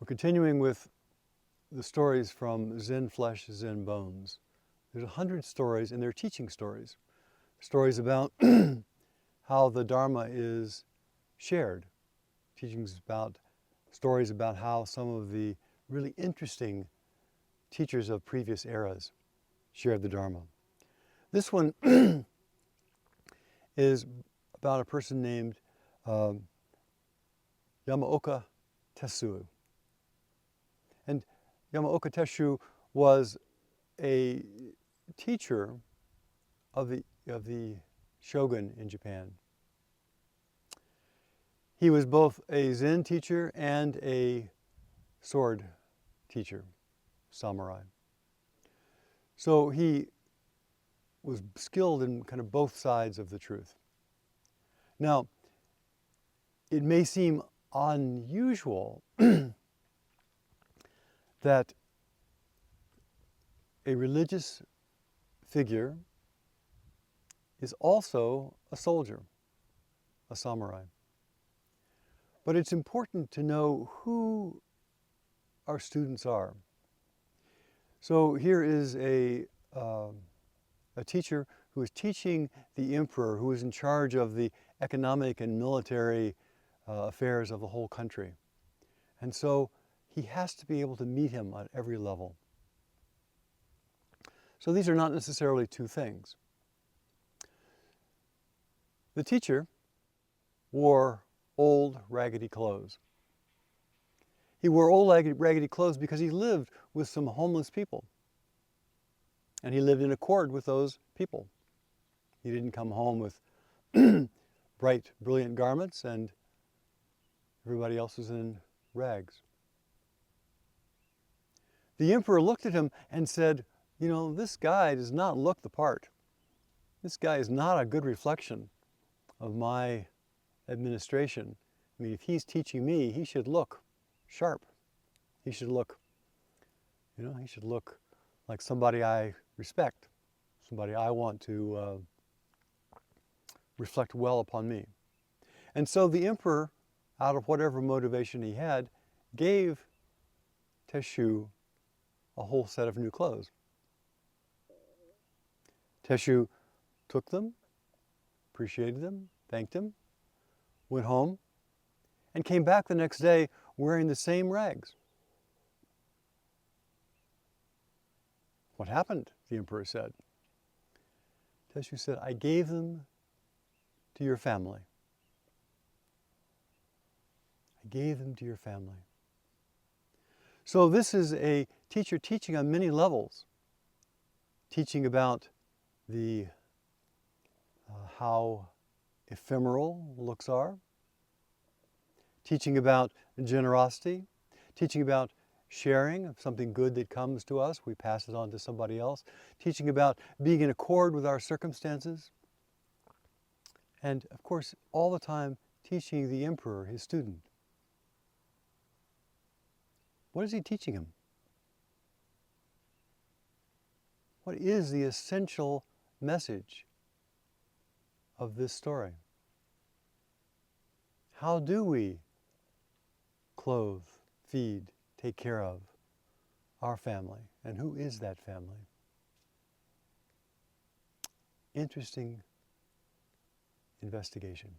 We're continuing with the stories from Zen Flesh, Zen Bones. There's 100 stories, and they're teaching stories. Stories about how the Dharma is shared. Stories about how some of the really interesting teachers of previous eras shared the Dharma. This one is about a person named Yamaoka Tessu. And Yamaoka Tessu was a teacher of the shogun in Japan. He was both a Zen teacher and a sword teacher, samurai. So he was skilled in kind of both sides of the truth. Now, it may seem unusual that a religious figure is also a soldier, a samurai. But it's important to know who our students are. So here is a teacher who is teaching the emperor, who is in charge of the economic and military affairs of the whole country. And so he has to be able to meet him at every level. So these are not necessarily two things. The teacher wore old, raggedy clothes. He wore old, raggedy clothes because he lived with some homeless people. And he lived in accord with those people. He didn't come home with bright, brilliant garments, and everybody else was in rags. The emperor looked at him and said, you know, this guy does not look the part. This guy is not a good reflection of my administration. I mean, if he's teaching me, he should look sharp. He should look, he should look like somebody I respect, somebody I want to reflect well upon me. And so the emperor, out of whatever motivation he had, gave Tessu a whole set of new clothes. Tessu took them, appreciated them, thanked him, went home, and came back the next day wearing the same rags. What happened? The emperor said. Tessu said, I gave them to your family. I gave them to your family. So this is a teacher teaching on many levels, teaching about the how ephemeral looks are, teaching about generosity, teaching about sharing of something good that comes to us, we pass it on to somebody else, teaching about being in accord with our circumstances, and of course all the time teaching the emperor, his student. What is he teaching him? What is the essential message of this story? How do we clothe, feed, take care of our family? And who is that family? Interesting investigation.